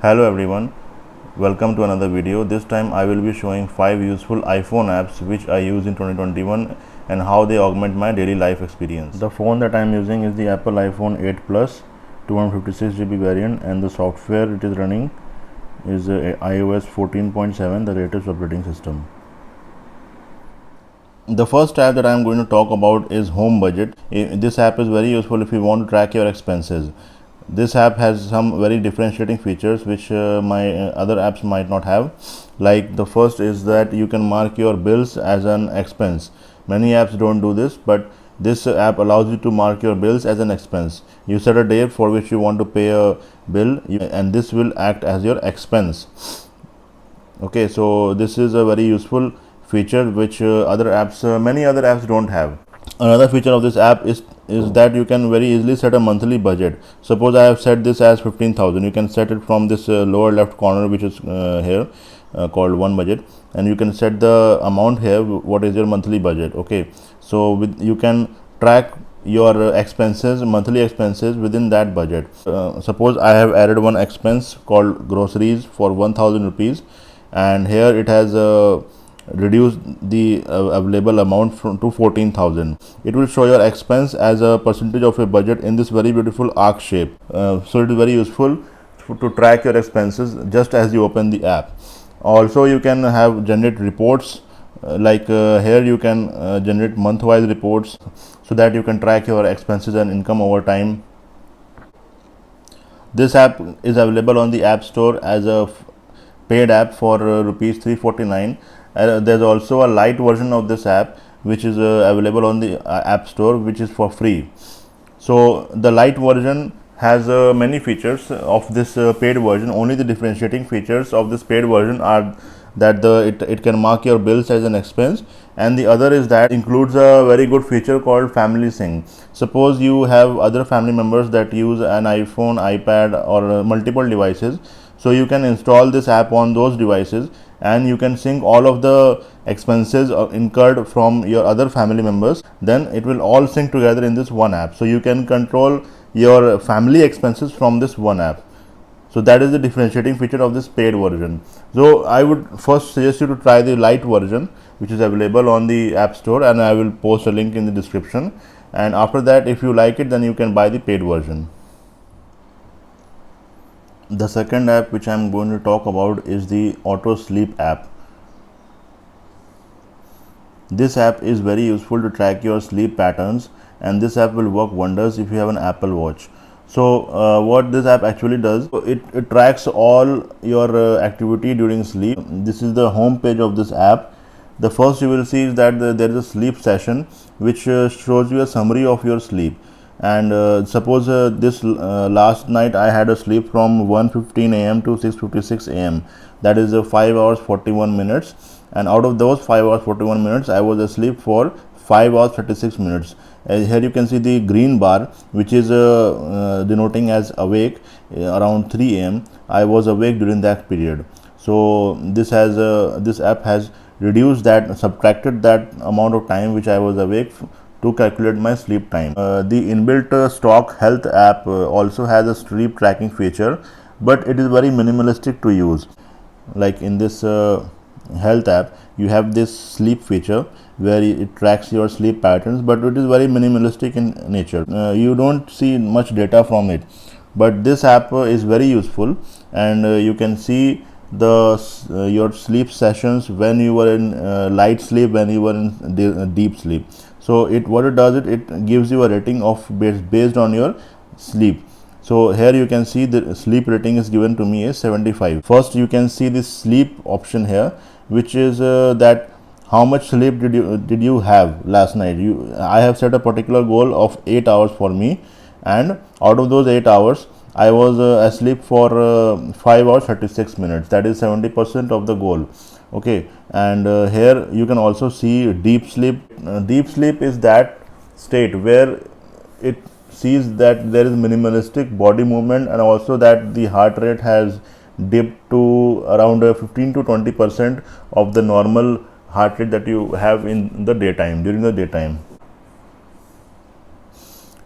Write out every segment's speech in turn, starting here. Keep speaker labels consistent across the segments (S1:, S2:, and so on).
S1: Hello everyone, welcome to another video. This time I will be showing 5 useful iPhone apps which I use in 2021 and how they augment my daily life experience. The phone that I am using is the Apple iPhone 8 Plus 256GB variant, and the software it is running is iOS 14.7, the latest operating system. The first app that I am going to talk about is Home Budget. This app is very useful if you want to track your expenses. This app has some very differentiating features which my other apps might not have. Like, the first is that you can mark your bills as an expense. Many apps don't do this, but this app allows you to mark your bills as an expense. You set a date for which you want to pay a bill, and this will act as your expense. Okay, so this is a very useful feature which many other apps don't have. Another feature of this app is that you can very easily set a monthly budget. Suppose I have set this as 15,000. You can set it from this lower left corner, which is here called one budget, and you can set the amount here. What is your monthly budget? Okay, so you can track your expenses, monthly expenses within that budget. Suppose I have added one expense called groceries for 1,000 rupees, and here it has reduce the available amount to 14,000. It will show your expense as a percentage of your budget in this very beautiful arc shape. So it is very useful to track your expenses just as you open the app. Also, you can have generate reports. Here you can generate month-wise reports so that you can track your expenses and income over time. This app is available on the App Store as a paid app for rupees 349. There's also a light version of this app which is available on the App Store, which is for free. So the light version has many features of this paid version. Only the differentiating features of this paid version are that it can mark your bills as an expense, and the other is that includes a very good feature called Family Sync. Suppose you have other family members that use an iPhone, iPad, or multiple devices, so you can install this app on those devices and you can sync all of the expenses incurred from your other family members. Then it will all sync together in this one app, so you can control your family expenses from this one app. So that is the differentiating feature of this paid version. So I would first suggest you to try the light version, which is available on the App Store, and I will post a link in the description. And after that, if you like it, then you can buy the paid version. The second app which I am going to talk about is the Auto Sleep app. This app is very useful to track your sleep patterns, and this app will work wonders if you have an Apple Watch. So what this app actually does, it tracks all your activity during sleep. This is the home page of this app. The first you will see is that there is a sleep session which shows you a summary of your sleep. And suppose this last night I had a sleep from 1:15 a.m. to 6:56 a.m. That is 5 hours 41 minutes, and out of those 5 hours 41 minutes I was asleep for 5 hours 36 minutes. Here you can see the green bar, which is denoting as awake. Around 3 a.m. I was awake during that period. So this app has reduced that, subtracted that amount of time which I was awake to calculate my sleep time. The inbuilt stock health app also has a sleep tracking feature, but it is very minimalistic to use. Like in this health app, you have this sleep feature where it tracks your sleep patterns, but it is very minimalistic in nature. You don't see much data from it, but this app is very useful, and you can see your sleep sessions when you were in light sleep, when you were in deep sleep. So what it does, it gives you a rating of based on your sleep. So here you can see the sleep rating is given to me as 75. First you can see this sleep option here, which is that how much sleep did you have last night. I have set a particular goal of 8 hours for me, and out of those 8 hours I was asleep for 5 hours 36 minutes. That is 70% of the goal. Okay, and here you can also see deep sleep. Deep sleep is that state where it sees that there is minimalistic body movement, and also that the heart rate has dipped to around 15 to 20% of the normal heart rate that you have in the daytime, during the daytime.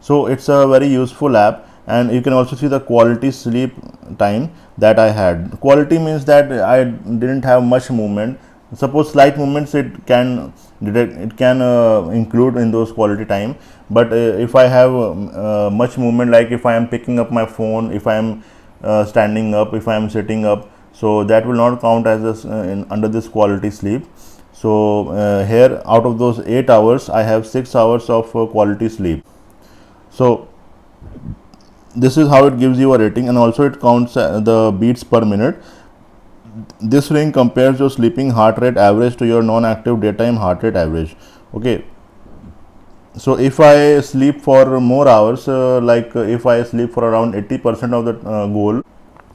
S1: So it's a very useful app, and you can also see the quality sleep time that I had. Quality means that I didn't have much movement. Suppose slight movements, it can detect, it can include in those quality time. But if I have much movement, like if I am picking up my phone, if I am standing up, if I am sitting up, so that will not count as under this quality sleep. So here, out of those 8 hours, I have 6 hours of quality sleep. So this is how it gives you a rating, and also it counts the beats per minute. This ring compares your sleeping heart rate average to your non-active daytime heart rate average. Okay, so if I sleep for more hours, if I sleep for around 80% of the goal,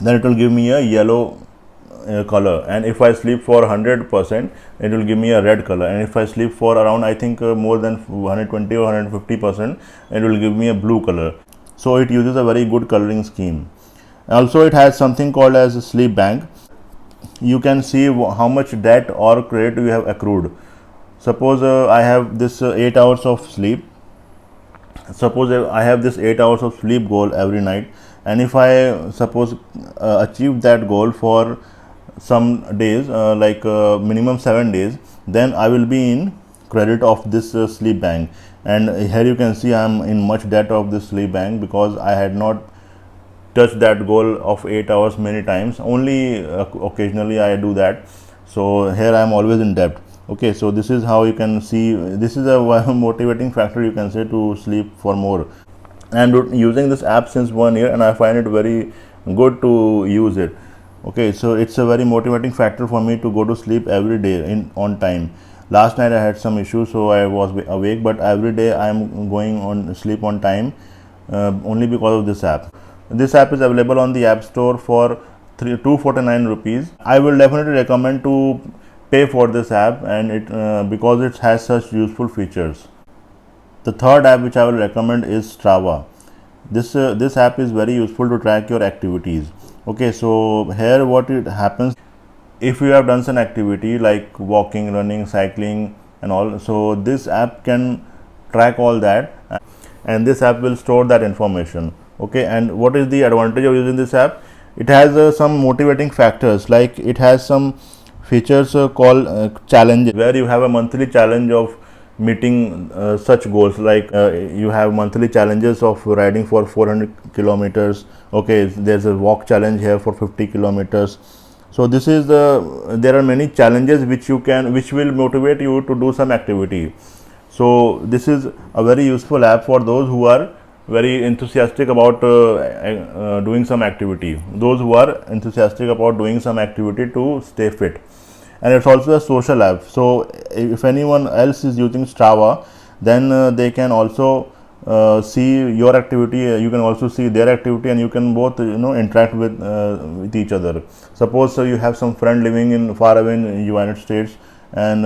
S1: then it will give me a yellow color, and if I sleep for 100%, it will give me a red color, and if I sleep for around, I think more than 120 or 150%, it will give me a blue color. So it uses a very good coloring scheme. Also, it has something called as a sleep bank. You can see how much debt or credit you have accrued. Suppose I have this 8 hours of sleep. Suppose I have this 8 hours of sleep goal every night, and if I suppose achieve that goal for some days, minimum 7 days, then I will be in credit of this sleep bank. And here you can see I am in much debt of this sleep bank, because I had not touched that goal of 8 hours many times. Only occasionally I do that. So here I am always in debt. Okay, so this is how you can see, this is a motivating factor, you can say, to sleep for more. I'm using this app since 1 year, and I find it very good to use it. Okay, so it's a very motivating factor for me to go to sleep every day on time. Last night I had some issues, so I was awake, but every day I am going on sleep on time, only because of this app. This app is available on the App Store for 249 rupees. I will definitely recommend to pay for this app, and because it has such useful features. The third app which I will recommend is Strava. This app is very useful to track your activities. Okay, so here what it happens, if you have done some activity like walking, running, cycling and all, so this app can track all that, and this app will store that information. Okay, and what is the advantage of using this app? It has some motivating factors, like it has some features called challenges, where you have a monthly challenge of meeting such goals, like you have monthly challenges of riding for 400 kilometers. Okay, there's a walk challenge here for 50 kilometers. So this is there are many challenges which will motivate you to do some activity. So this is a very useful app for those who are very enthusiastic about doing some activity, those who are enthusiastic about doing some activity to stay fit. And it's also a social app, so if anyone else is using Strava, then they can also see your activity, you can also see their activity, and you can both interact with each other. Suppose you have some friend living in far away in United States, and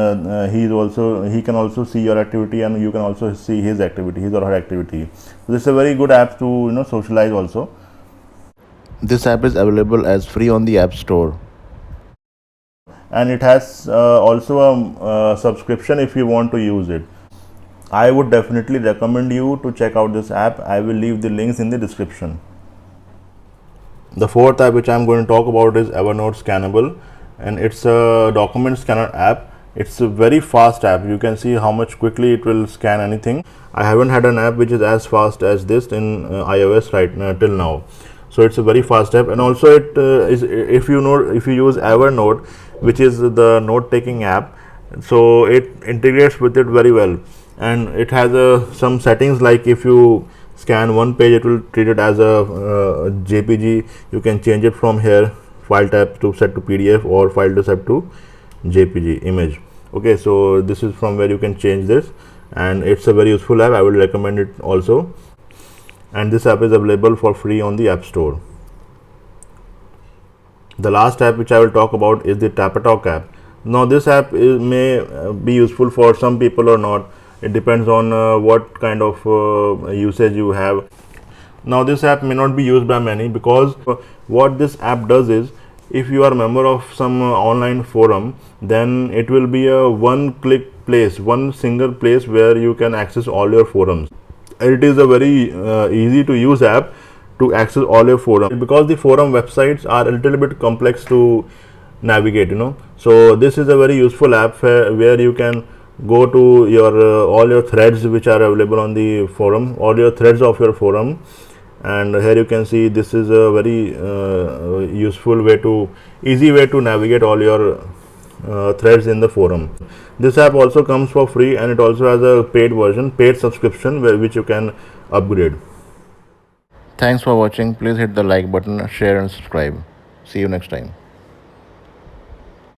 S1: he can also see your activity, and you can also see his activity, his or her activity. So this is a very good app to socialize also. This app is available as free on the App Store, and it has also a subscription if you want to use it. I would definitely recommend you to check out this app. I will leave the links in the description. The fourth app which I am going to talk about is Evernote Scannable, and it's a document scanner app. It's a very fast app. You can see how much quickly it will scan anything. I haven't had an app which is as fast as this in iOS till now. So it's a very fast app, and also it is, if you use Evernote, which is the note taking app, so it integrates with it very well, and it has some settings, like if you scan one page, it will treat it as a JPG. You can change it from here, file type to set to PDF, or file to set to JPG image. Okay, so this is from where you can change this, and it's a very useful app. I will recommend it also, and this app is available for free on the App Store. The last app which I will talk about is the Tapatalk app. Now this app may be useful for some people or not. It depends on what kind of usage you have. Now this app may not be used by many, because what this app does is, if you are a member of some online forum, then it will be a one single place where you can access all your forums. It is a very easy to use app, to access all your forum, because the forum websites are a little bit complex to navigate, so this is a very useful app where you can go to your all your threads which are available on the forum, all your threads of your forum, and here you can see this is a very useful way to easy way to navigate all your threads in the forum. This app also comes for free, and it also has a paid version, paid subscription, which you can upgrade. Thanks for watching. Please hit the like button, share and subscribe. See you next time.